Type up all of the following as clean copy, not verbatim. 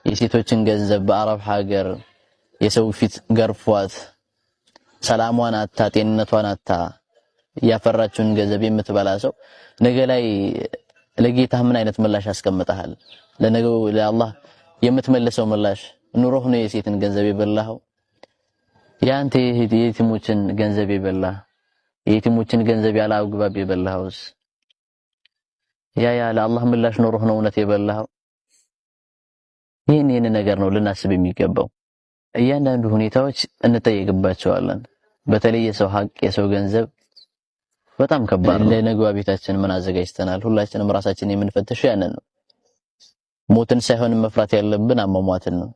የሴቶችን ገንዘብ በአረብ ሀገር የሰው ፊት ገርፏት ሰላሟን አታ ጤንነቷን አታ ያፈራችውን ገንዘብ የምትበላ ሰው ነገ ላይ ለጌታህ ምን አይነት ምላሽ አስቀምጠሃል? ለነገው ለአላህ የምትመልሰው ምላሽ ኑሮህ ነው የሴትን ገንዘብ የበላኸው? ያንተ የየቲሞችን ገንዘብ የበላህ የየቲሞችን ገንዘብ ያለ አግባብ የበላኸውስ ያ ለአላህ ምላሽ ኑሮህ ነው እውነት የበላኸው? ይሄን ነገር ነው ልናስብ የሚገባው። እያንዳንዱ ሁኔታዎች እንጠየቅባቸዋለን። በተለይ የሰው ሀቅ የሰው ገንዘብ በጣም ከባድ ነው። ለነገው ቤታችን ምን አዘጋጅተናል? ሁላችንም ራሳችንን የምንፈትሽ ያንን ነው። ሞትን ሳይሆን መፍራት ያለብን አሟሟትን ነው።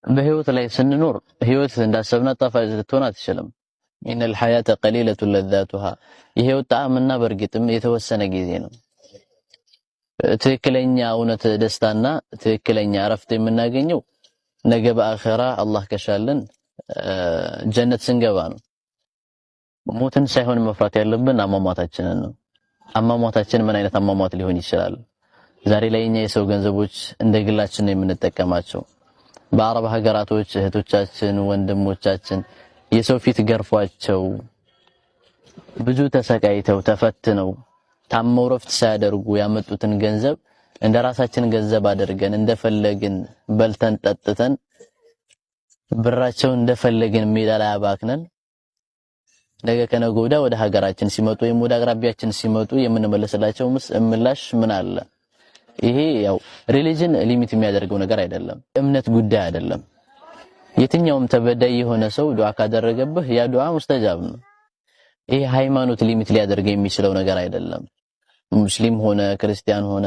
በህይወት ላይ ስንኖር ህይወት እንዳሰብናት ጣፋጭ ልትሆን አትችልም። ኢነል ሐያተ ቀሊለቱ ለዛቱሃ የህይወት ጣዕምና በእርግጥም የተወሰነ ጊዜ ነው። ትክክለኛ እውነት ደስታና ትክክለኛ እረፍት የምናገኘው ነገ በአኺራ አላህ ከሻለን ጀነት ስንገባ ነው። ሞትን ሳይሆን መፍራት ያለብን አሟሟታችንን ነው። አሟሟታችን ምን አይነት አሟሟት ሊሆን ይችላል? ዛሬ ላይ እኛ የሰው ገንዘቦች እንደ ግላችን ነው የምንጠቀማቸው። በአረብ ሀገራቶች እህቶቻችን ወንድሞቻችን የሰው ፊት ገርፏቸው ብዙ ተሰቃይተው ተፈትነው ታመው ረፍት ሳያደርጉ ያመጡትን ገንዘብ እንደራሳችን ገንዘብ አድርገን እንደፈለግን በልተን ጠጥተን ብራቸውን እንደፈለግን ሜዳ ላይ አባክነን ነገ ከነገ ወዲያ ወደ ሀገራችን ሲመጡ ወይም ወደ አቅራቢያችን ሲመጡ የምንመለስላቸው ምላሽ ምን አለ? ይሄ ያው ሪሊጅን ሊሚት የሚያደርገው ነገር አይደለም፣ እምነት ጉዳይ አይደለም። የትኛውም ተበዳይ የሆነ ሰው ዱዓ ካደረገብህ ያ ዱዓ ሙስተጃብ ነው። ይሄ ሃይማኖት ሊሚት ሊያደርገው የሚችለው ነገር አይደለም። ሙስሊም ሆነ ክርስቲያን ሆነ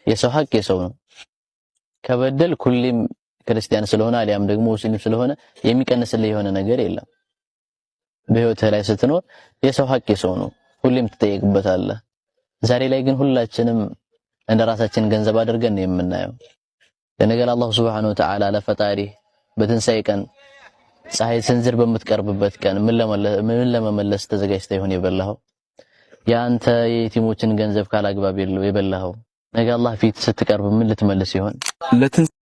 የሰው ሀቅ የሰው ነው። ከበደል ሁሌም ክርስቲያን ስለሆነ አሊያም ደግሞ ሙስሊም ስለሆነ የሚቀንስልህ የሆነ ነገር የለም። በህይወትህ ላይ ስትኖር የሰው ሀቅ የሰው ነው፣ ሁሌም ትጠየቅበታለህ። ዛሬ ላይ ግን ሁላችንም እንደራሳችን ገንዘብ አድርገን ነው የምናየው። ለነገር አላህ Subhanahu Wa Ta'ala ለፈጣሪ በትንሳኤ ቀን ፀሐይ ስንዝር በምትቀርብበት ቀን ምን ለመመለስ ተዘጋጅተህ ይሆን የበላኸው? ያንተ የየቲሞችን ገንዘብ ካላግባብ የበላኸው ነገ አላህ ፊት ስትቀርብ ምን ልትመልስ ይሆን?